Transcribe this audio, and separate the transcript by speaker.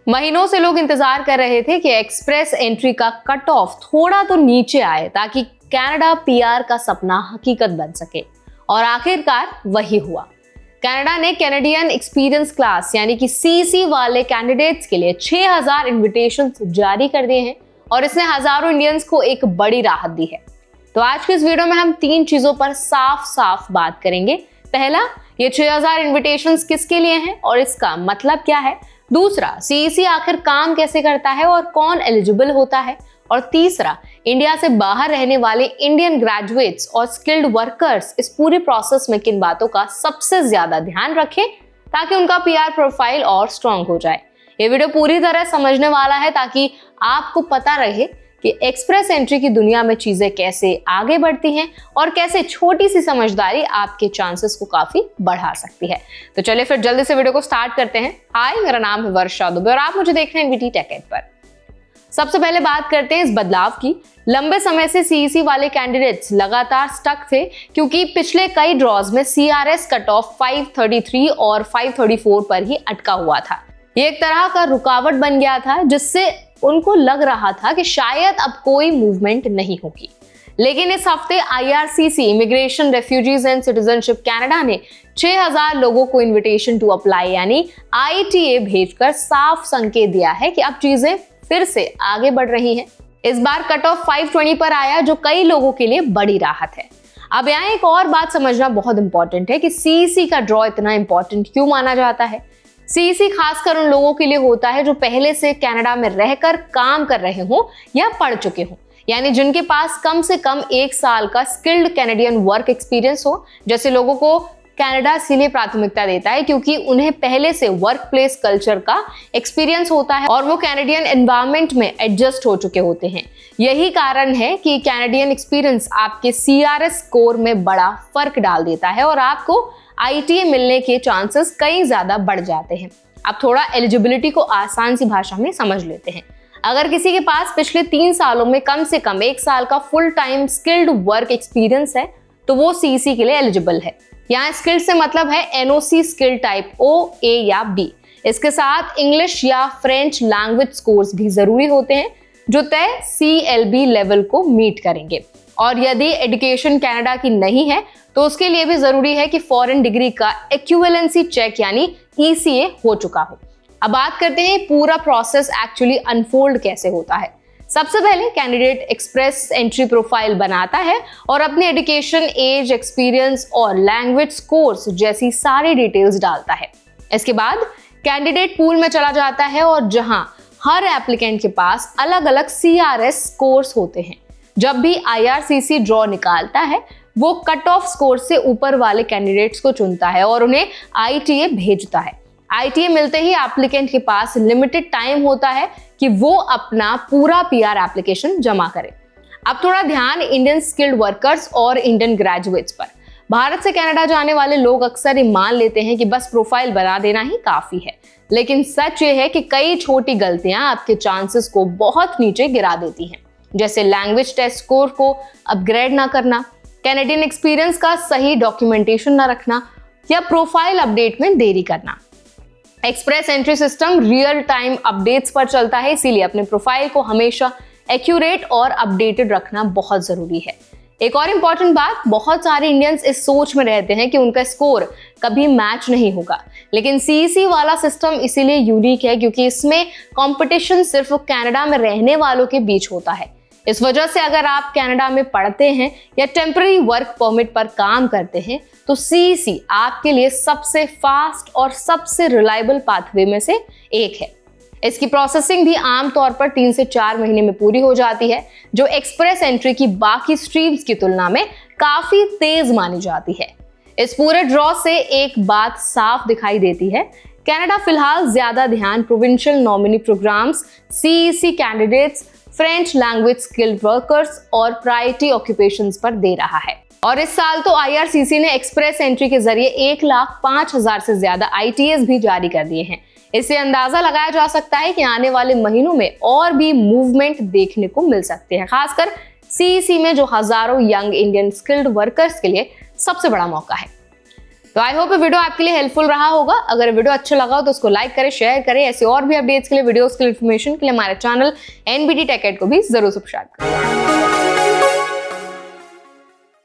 Speaker 1: महीनों से लोग इंतजार कर रहे थे कि एक्सप्रेस एंट्री का कट ऑफ थोड़ा तो नीचे आए ताकि कनाडा पीआर का सपना हकीकत बन सके, और आखिरकार वही हुआ। कनाडा ने कैनेडियन एक्सपीरियंस क्लास यानी कि सीईसी वाले कैंडिडेट्स के लिए 6000 इन्विटेशंस जारी कर दिए हैं और इसने हजारों इंडियंस को एक बड़ी राहत दी है। तो आज के इस वीडियो में हम 3 चीजों पर साफ साफ बात करेंगे। पहला, ये 6000 इन्विटेशंस किसके लिए हैं और इसका मतलब क्या है। दूसरा, सीईसी आखिर काम कैसे करता है और कौन एलिजिबल होता है। और तीसरा, इंडिया से बाहर रहने वाले इंडियन ग्रेजुएट्स और स्किल्ड वर्कर्स इस पूरी प्रोसेस में किन बातों का सबसे ज्यादा ध्यान रखें ताकि उनका पीआर प्रोफाइल और स्ट्रांग हो जाए। ये वीडियो पूरी तरह समझने वाला है ताकि आपको पता रहे कि एक्सप्रेस एंट्री की दुनिया में चीजें कैसे आगे बढ़ती हैं और कैसे छोटी सी समझदारी आपके चांसेस को काफी बढ़ा सकती है। तो चलिए फिर जल्दी से वीडियो को स्टार्ट करते हैं। हाय, मेरा नाम है वर्षा दुबे और आप मुझे देख रहे हैं एनवीटी टेक एड पर। सबसे पहले बात करते हैं इस बदलाव की। लंबे समय से सीईसी वाले कैंडिडेट्स लगातार स्टक थे क्योंकि पिछले कई ड्रॉज में सीआरएस कट ऑफ 533 और 534 पर ही अटका हुआ था। ये एक तरह का रुकावट बन गया था जिससे उनको लग रहा था कि शायद अब कोई मूवमेंट नहीं होगी। लेकिन इस हफ्ते IRCC immigration, refugees and citizenship Canada ने 6000 लोगों को इनविटेशन टू अप्लाई यानी आईटीए भेजकर साफ संकेत दिया है कि अब चीजें फिर से आगे बढ़ रही हैं। इस बार कट ऑफ 520 पर आया जो कई लोगों के लिए बड़ी राहत है। अब यहाँ एक और बात समझना बहुत इंपॉर्टेंट है कि सीईसी का ड्रॉ इतना इंपॉर्टेंट क्यों माना जाता है। सीईसी खासकर उन लोगों के लिए होता है जो पहले से कनाडा में रहकर काम कर रहे हों या पढ़ चुके हों, यानी जिनके पास कम से कम 1 साल का स्किल्ड कैनेडियन वर्क एक्सपीरियंस हो। जैसे लोगों को कनाडा इसीलिए प्राथमिकता देता है क्योंकि उन्हें पहले से वर्क प्लेस कल्चर का एक्सपीरियंस होता है और वो कैनेडियन एनवायरनमेंट में एडजस्ट हो चुके होते हैं। यही कारण है कि कैनेडियन एक्सपीरियंस आपके सीआरएस स्कोर में बड़ा फर्क डाल देता है और आपको आईटीए मिलने के चांसेस कई ज्यादा बढ़ जाते हैं। अब थोड़ा एलिजिबिलिटी को आसान सी भाषा में समझ लेते हैं। अगर किसी के पास पिछले 3 सालों में कम से कम 1 साल का full time skilled work experience है तो वो सीईसी के लिए एलिजिबल है। यहाँ स्किल्ड से मतलब है एनओसी स्किल टाइप ओ, ए या बी। इसके साथ इंग्लिश या फ्रेंच लैंग्वेज स्कोर्स भी जरूरी होते हैं जो तय CLB लेवल को मीट करेंगे। और यदि एजुकेशन कनाडा की नहीं है तो उसके लिए भी जरूरी है कि फॉरेन डिग्री का इक्विवेलेंसी चेक यानी ECA हो चुका हो। अब बात करते हैं पूरा प्रोसेस एक्चुअली अनफोल्ड कैसे होता है। सबसे पहले कैंडिडेट एक्सप्रेस एंट्री प्रोफाइल बनाता है और अपनी एजुकेशन, एज, एक्सपीरियंस और लैंग्वेज स्कोर्स जैसी सारी डिटेल्स डालता है। इसके बाद कैंडिडेट पूल में चला जाता है और जहां हर एप्लीकेंट के पास अलग अलग CRS स्कोर्स होते हैं। जब भी IRCC ड्रॉ निकालता है वो कट ऑफ स्कोर से ऊपर वाले कैंडिडेट्स को चुनता है और उन्हें आईटीए भेजता है। आईटीए मिलते ही एप्लीकेंट के पास लिमिटेड टाइम होता है कि वो अपना पूरा पीआर एप्लीकेशन जमा करे। अब थोड़ा ध्यान इंडियन स्किल्ड वर्कर्स और इंडियन ग्रेजुएट्स पर। भारत से कनाडा जाने वाले लोग अक्सर ये मान लेते हैं कि बस प्रोफाइल बना देना ही काफी है, लेकिन सच ये है कि कई छोटी गलतियां आपके चांसेस को बहुत नीचे गिरा देती हैं। जैसे लैंग्वेज टेस्ट स्कोर को अपग्रेड ना करना, कैनेडियन एक्सपीरियंस का सही डॉक्यूमेंटेशन ना रखना या प्रोफाइल अपडेट में देरी करना। Express entry system real time updates पर चलता है, इसीलिए अपने प्रोफाइल को हमेशा एक्यूरेट और अपडेटेड रखना बहुत जरूरी है। एक और इम्पॉर्टेंट बात, बहुत सारे इंडियंस इस सोच में रहते हैं कि उनका स्कोर कभी मैच नहीं होगा, लेकिन सीईसी वाला सिस्टम इसीलिए यूनिक है क्योंकि इसमें कंपटीशन सिर्फ कनाडा में रहने वालों के बीच होता है। इस वजह से अगर आप कनाडा में पढ़ते हैं या टेम्पररी वर्क परमिट पर काम करते हैं तो सीईसी आपके लिए सबसे फास्ट और सबसे रिलायबल पाथवे में से एक है। इसकी प्रोसेसिंग भी आमतौर पर 3 से 4 महीने में पूरी हो जाती है, जो एक्सप्रेस एंट्री की बाकी स्ट्रीम्स की तुलना में काफी तेज मानी जाती है। इस पूरे ड्रॉ से एक बात साफ दिखाई देती है, कनाडा फिलहाल ज्यादा ध्यान provincial nominee programs, CEC candidates, French language skilled workers और प्रायोरिटी ऑक्यूपेशंस पर दे रहा है। और इस साल तो आईआरसीसी ने एक्सप्रेस एंट्री के जरिए 1,05,000 से ज्यादा ITAs भी जारी कर दिए हैं। इससे अंदाजा लगाया जा सकता है कि आने वाले महीनों में और भी मूवमेंट देखने को मिल सकते हैं, खासकर सीईसी में जो हजारों यंग इंडियन स्किल्ड वर्कर्स के लिए सबसे बड़ा मौका है। तो आई होप ये वीडियो आपके लिए हेल्पफुल रहा होगा। अगर वीडियो अच्छा लगा हो तो उसको लाइक करें, शेयर करें। ऐसे और भी अपडेट्स के लिए, वीडियोस के लिए, इन्फॉर्मेशन के लिए हमारे चैनल NBT Tech Ed को भी जरूर सब्सक्राइब करें।